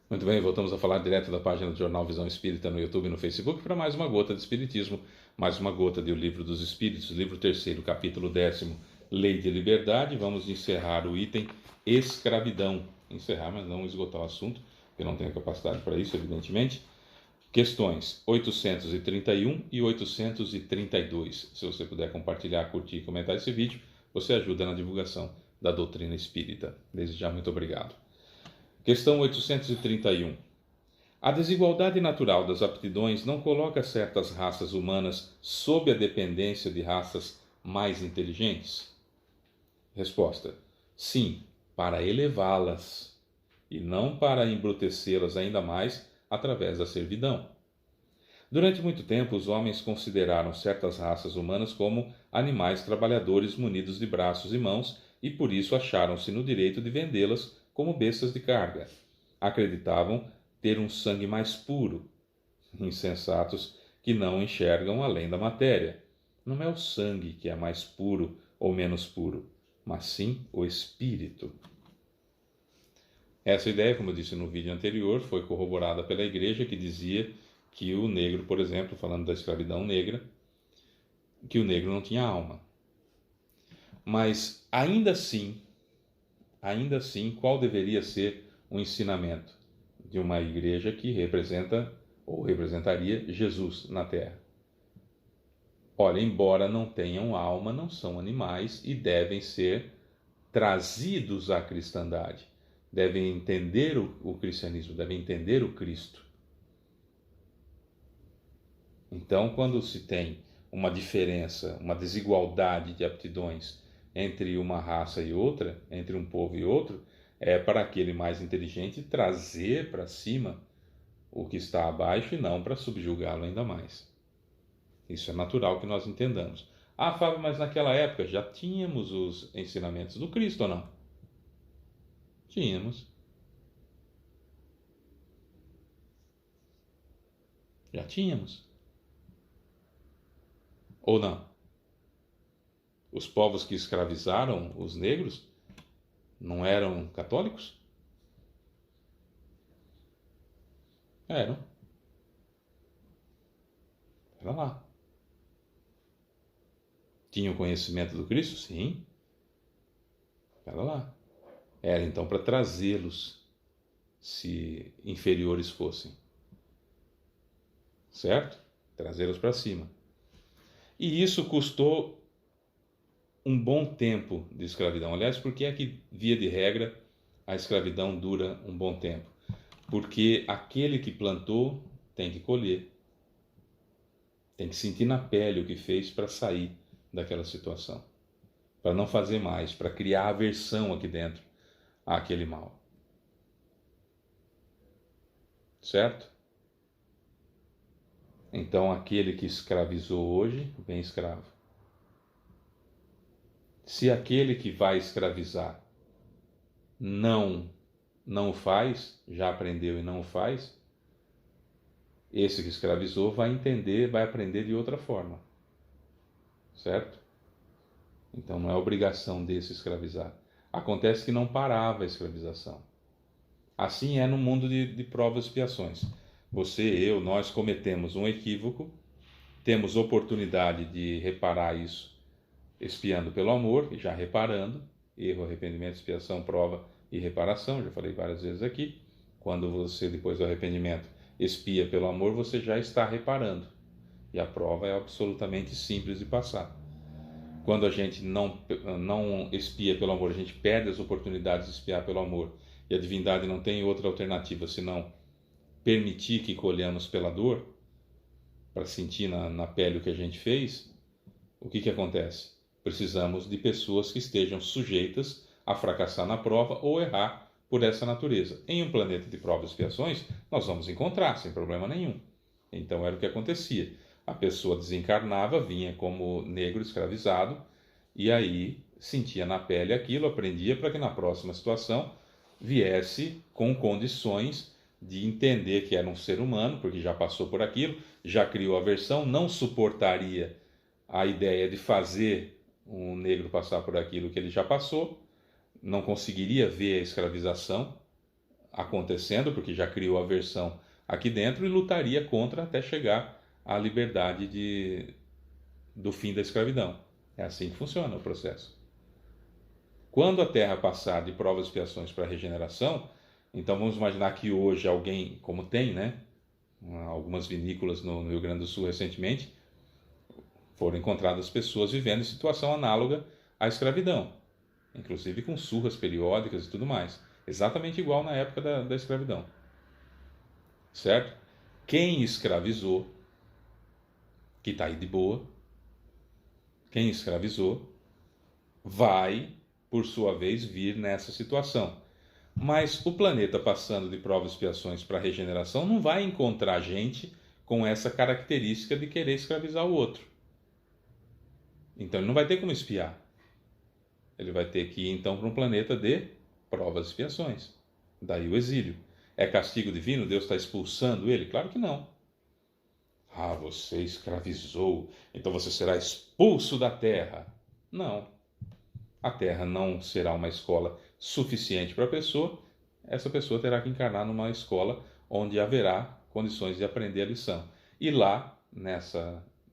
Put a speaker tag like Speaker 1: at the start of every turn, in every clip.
Speaker 1: Muito bem, voltamos a falar direto da página do Jornal Visão Espírita no YouTube e no Facebook para mais uma gota de Espiritismo, mais uma gota de O Livro dos Espíritos, livro terceiro, capítulo 10º, Lei de Liberdade. Vamos encerrar o item escravidão. Encerrar, mas não esgotar o assunto, porque não tenho capacidade para isso, evidentemente. Questões 831 e 832. Se você puder compartilhar, curtir e comentar esse vídeo, você ajuda na divulgação da doutrina espírita. Desde já, muito obrigado. Questão 831. A desigualdade natural das aptidões não coloca certas raças humanas sob a dependência de raças mais inteligentes? Resposta: sim, para elevá-las, e não para embrutecê-las ainda mais através da servidão. Durante muito tempo, os homens consideraram certas raças humanas como animais trabalhadores munidos de braços e mãos e por isso acharam-se no direito de vendê-las como bestas de carga. Acreditavam ter um sangue mais puro. Insensatos que não enxergam além da matéria. Não é o sangue que é mais puro ou menos puro, mas sim o espírito. Essa ideia, como eu disse no vídeo anterior, foi corroborada pela Igreja, que dizia que o negro, por exemplo, falando da escravidão negra, que o negro não tinha alma. Mas ainda assim, qual deveria ser o ensinamento de uma igreja que representa ou representaria Jesus na Terra? Olha, embora não tenham alma, não são animais e devem ser trazidos à cristandade. Devem entender o cristianismo, devem entender o Cristo. Então, quando se tem uma diferença, uma desigualdade de aptidões entre uma raça e outra, entre um povo e outro, é para aquele mais inteligente trazer para cima o que está abaixo e não para subjugá-lo ainda mais. Isso é natural que nós entendamos. Ah, Fábio, mas naquela época já tínhamos os ensinamentos do Cristo ou não? Tínhamos. Já tínhamos. Ou não? Os povos que escravizaram os negros não eram católicos? Eram. Era lá. Tinham conhecimento do Cristo? Sim. Era lá. Era então para trazê-los, se inferiores fossem. Certo? Trazê-los para cima. E isso custou um bom tempo de escravidão. Aliás, por que é que, via de regra, a escravidão dura um bom tempo? Porque aquele que plantou tem que colher. Tem que sentir na pele o que fez para sair daquela situação. Para não fazer mais, para criar aversão aqui dentro àquele mal. Certo? Então, aquele que escravizou hoje, vem escravo. Se aquele que vai escravizar não o faz, já aprendeu e não o faz, esse que escravizou vai entender, vai aprender de outra forma. Certo? Então não é obrigação desse escravizar. Acontece que não parava a escravização. Assim é no mundo de provas e expiações. Você, eu, nós cometemos um equívoco, temos oportunidade de reparar isso expiando pelo amor, e já reparando, erro, arrependimento, expiação, prova e reparação, já falei várias vezes aqui. Quando você, depois do arrependimento, expia pelo amor, você já está reparando. E a prova é absolutamente simples de passar. Quando a gente não expia pelo amor, a gente perde as oportunidades de expiar pelo amor. E a divindade não tem outra alternativa senão permitir que colhamos pela dor, para sentir na pele o que a gente fez. O que acontece? Precisamos de pessoas que estejam sujeitas a fracassar na prova ou errar por essa natureza. Em um planeta de provas e expiações, nós vamos encontrar sem problema nenhum. Então era o que acontecia. A pessoa desencarnava, vinha como negro escravizado, e aí sentia na pele aquilo, aprendia para que na próxima situação viesse com condições de entender que era um ser humano, porque já passou por aquilo, já criou aversão, não suportaria a ideia de fazer um negro passar por aquilo que ele já passou, não conseguiria ver a escravização acontecendo, porque já criou aversão aqui dentro, e lutaria contra até chegar à liberdade do fim da escravidão. É assim que funciona o processo. Quando a Terra passar de provas e expiações para a regeneração, então vamos imaginar que hoje alguém, como tem, né, algumas vinícolas no Rio Grande do Sul recentemente, foram encontradas pessoas vivendo em situação análoga à escravidão, inclusive com surras periódicas e tudo mais, exatamente igual na época da escravidão, certo? Quem escravizou, que está aí de boa, quem escravizou vai, por sua vez, vir nessa situação. Mas o planeta passando de provas e expiações para a regeneração não vai encontrar gente com essa característica de querer escravizar o outro. Então ele não vai ter como espiar. Ele vai ter que ir então para um planeta de provas e expiações. Daí o exílio. É castigo divino? Deus está expulsando ele? Claro que não. Ah, você escravizou, então você será expulso da Terra. Não. A Terra não será uma escola suficiente para a pessoa. Essa pessoa terá que encarnar numa escola onde haverá condições de aprender a lição. E lá,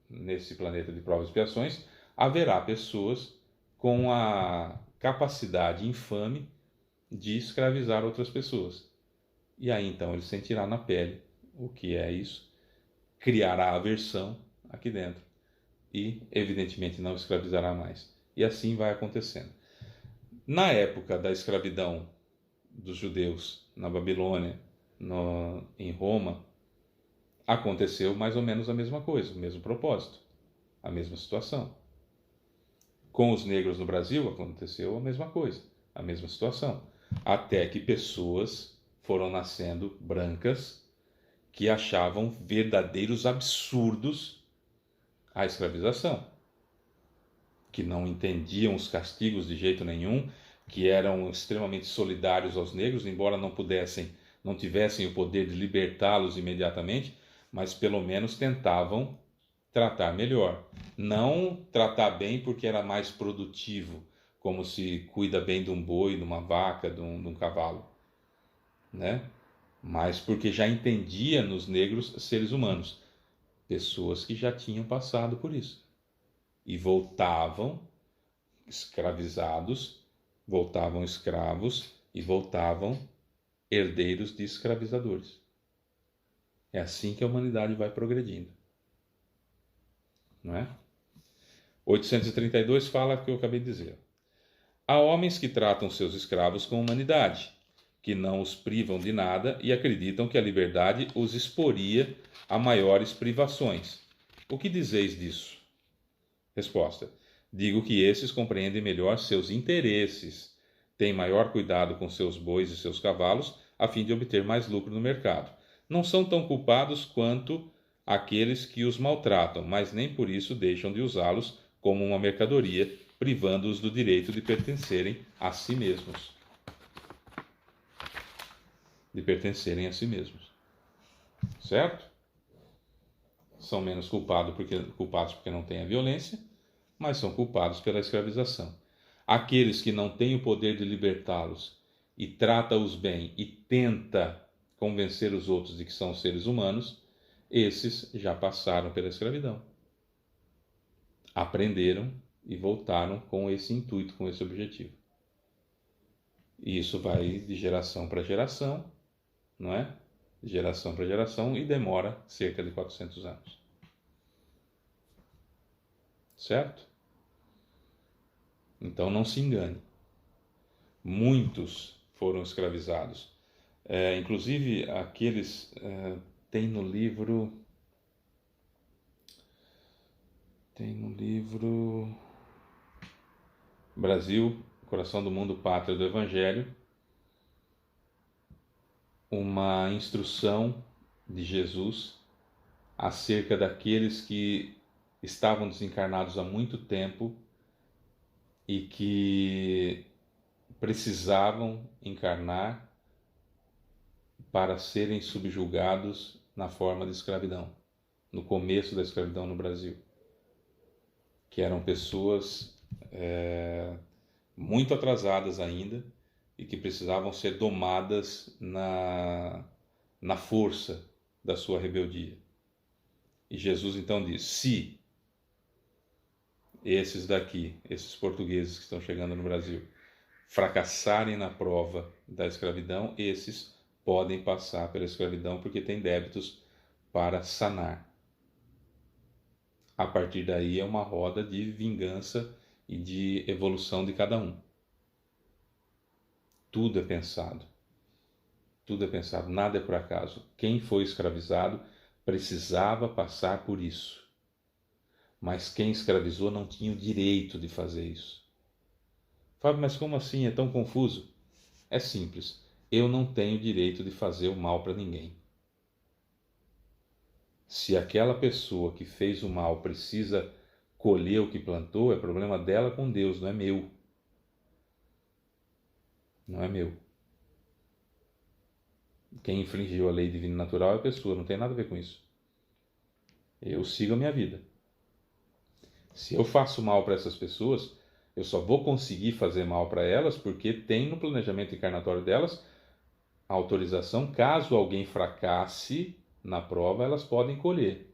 Speaker 1: nesse planeta de provas e expiações, haverá pessoas com a capacidade infame de escravizar outras pessoas. E aí então ele sentirá na pele o que é isso, criará aversão aqui dentro e, evidentemente, não escravizará mais. E assim vai acontecendo. Na época da escravidão dos judeus na Babilônia, em Roma, aconteceu mais ou menos a mesma coisa, o mesmo propósito, a mesma situação. Com os negros no Brasil aconteceu a mesma coisa, a mesma situação. Até que pessoas foram nascendo brancas que achavam verdadeiros absurdos a escravização, que não entendiam os castigos de jeito nenhum, que eram extremamente solidários aos negros, embora não tivessem o poder de libertá-los imediatamente, mas pelo menos tentavam tratar melhor. Não tratar bem porque era mais produtivo, como se cuida bem de um boi, de uma vaca, de um cavalo, né? Mas porque já entendia nos negros seres humanos, pessoas que já tinham passado por isso e voltavam escravizados, voltavam escravos e voltavam herdeiros de escravizadores. É assim que a humanidade vai progredindo, não é? 832 fala o que eu acabei de dizer. Há homens que tratam seus escravos com humanidade, que não os privam de nada e acreditam que a liberdade os exporia a maiores privações. O que dizeis disso? Resposta: digo que esses compreendem melhor seus interesses, têm maior cuidado com seus bois e seus cavalos, a fim de obter mais lucro no mercado. Não são tão culpados quanto aqueles que os maltratam, mas nem por isso deixam de usá-los como uma mercadoria, privando-os do direito de pertencerem a si mesmos. Certo? São menos culpados porque não têm a violência, mas são culpados pela escravização. Aqueles que não têm o poder de libertá-los e trata-os bem e tenta convencer os outros de que são seres humanos, esses já passaram pela escravidão. Aprenderam e voltaram com esse intuito, com esse objetivo. E isso vai de geração para geração, não é? De geração para geração, e demora cerca de 400 anos. Certo? Então não se engane. Muitos foram escravizados. Inclusive aqueles... tem no livro Brasil, Coração do Mundo, Pátria do Evangelho, uma instrução de Jesus acerca daqueles que estavam desencarnados há muito tempo e que precisavam encarnar para serem subjugados na forma de escravidão, no começo da escravidão no Brasil, que eram pessoas muito atrasadas ainda e que precisavam ser domadas na força da sua rebeldia. E Jesus então diz: se esses daqui, esses portugueses que estão chegando no Brasil, fracassarem na prova da escravidão, esses podem passar pela escravidão porque têm débitos para sanar. A partir daí é uma roda de vingança e de evolução de cada um. Tudo é pensado. Tudo é pensado, nada é por acaso. Quem foi escravizado precisava passar por isso. Mas quem escravizou não tinha o direito de fazer isso. Fábio, mas como assim? É tão confuso? É simples. Eu não tenho direito de fazer o mal para ninguém. Se aquela pessoa que fez o mal precisa colher o que plantou, é problema dela com Deus, não é meu. Não é meu. Quem infringiu a lei divina natural é a pessoa, não tem nada a ver com isso. Eu sigo a minha vida. Se eu faço mal para essas pessoas, eu só vou conseguir fazer mal para elas porque tem no planejamento encarnatório delas a autorização, caso alguém fracasse na prova, elas podem colher,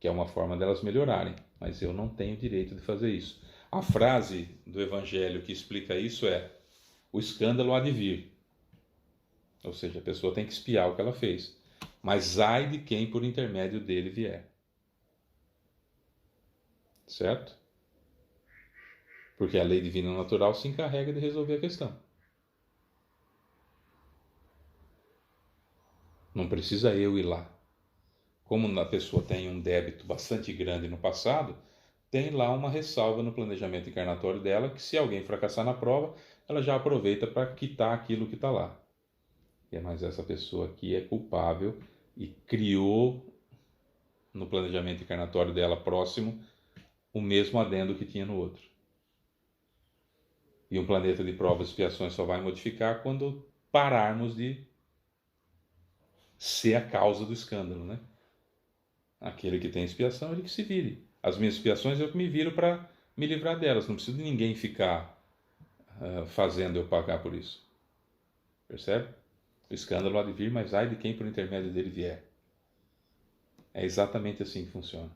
Speaker 1: que é uma forma delas melhorarem, mas eu não tenho direito de fazer isso. A frase do Evangelho que explica isso é: o escândalo há de vir. Ou seja, a pessoa tem que espiar o que ela fez. Mas ai de quem por intermédio dele vier. Certo? Porque a lei divina natural se encarrega de resolver a questão. Não precisa eu ir lá. Como a pessoa tem um débito bastante grande no passado, tem lá uma ressalva no planejamento encarnatório dela que se alguém fracassar na prova, ela já aproveita para quitar aquilo que está lá. Mas essa pessoa aqui é culpável e criou no planejamento encarnatório dela próximo o mesmo adendo que tinha no outro. E um planeta de provas e expiações só vai modificar quando pararmos de ser a causa do escândalo, né? Aquele que tem expiação, ele que se vire. As minhas expiações eu que me viro para me livrar delas. Não preciso de ninguém ficar fazendo eu pagar por isso. Percebe? O escândalo há de vir, mas ai de quem por intermédio dele vier. É exatamente assim que funciona.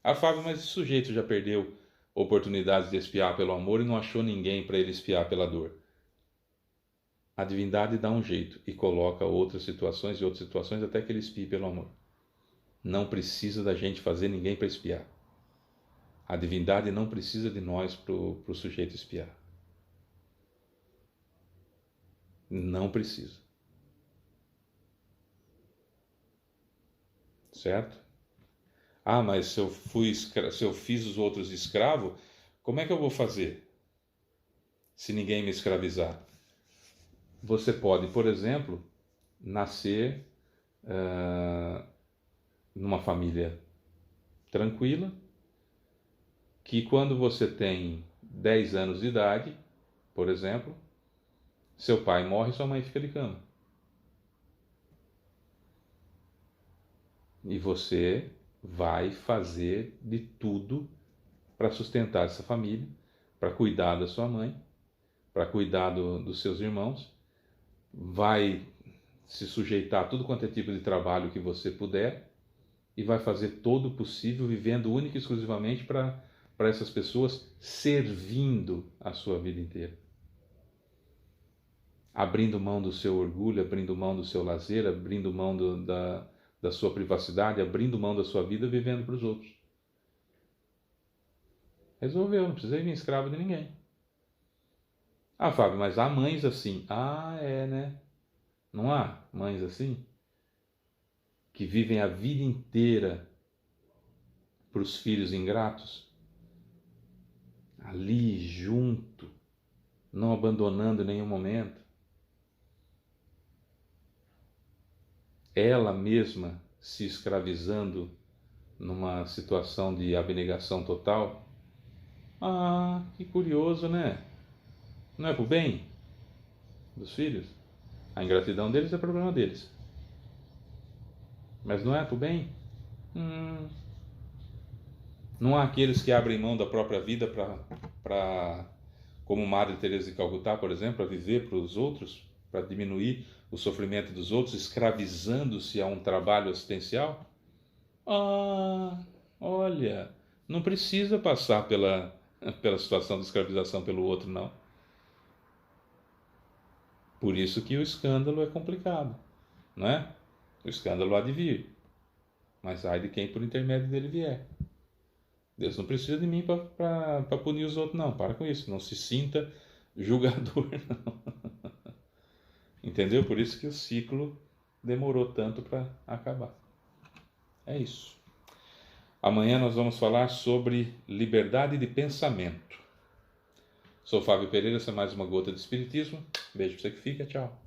Speaker 1: Ah, Fábio, mas esse sujeito já perdeu oportunidades de expiar pelo amor e não achou ninguém para ele expiar pela dor. A divindade dá um jeito e coloca outras situações e outras situações até que ele expie pelo amor. Não precisa da gente fazer ninguém para expiar. A divindade não precisa de nós para o sujeito expiar. Não precisa. Certo? Ah, mas se eu fiz os outros escravo, como é que eu vou fazer se ninguém me escravizar? Você pode, por exemplo, nascer numa família tranquila, que quando você tem 10 anos de idade, por exemplo, seu pai morre e sua mãe fica de cama. E você vai fazer de tudo para sustentar essa família, para cuidar da sua mãe, para cuidar dos seus irmãos, vai se sujeitar a tudo quanto é tipo de trabalho que você puder e vai fazer todo o possível vivendo única e exclusivamente para essas pessoas, servindo a sua vida inteira. Abrindo mão do seu orgulho, abrindo mão do seu lazer, abrindo mão da sua privacidade, abrindo mão da sua vida, vivendo para os outros. Resolveu, não precisei vir escravo de ninguém. Ah, Fábio, mas há mães assim. Ah, é, né? Não há mães assim? Que vivem a vida inteira para os filhos ingratos? Ali, junto, não abandonando em nenhum momento. Ela mesma se escravizando numa situação de abnegação total. Ah, que curioso, né? Não é pro bem dos filhos? A ingratidão deles é problema deles. Mas não é pro bem? Não há aqueles que abrem mão da própria vida para como Madre Teresa de Calcutá, por exemplo, a viver para os outros, para diminuir o sofrimento dos outros, escravizando-se a um trabalho assistencial? Ah, olha, não precisa passar pela situação de escravização pelo outro, não. Por isso que o escândalo é complicado, não é? O escândalo há de vir, mas ai de quem por intermédio dele vier. Deus não precisa de mim para punir os outros, não. Para com isso, não se sinta julgador, não. Entendeu? Por isso que o ciclo demorou tanto para acabar. É isso. Amanhã nós vamos falar sobre liberdade de pensamento. Sou Fábio Pereira, essa é mais uma gota de Espiritismo. Beijo para você que fica, tchau.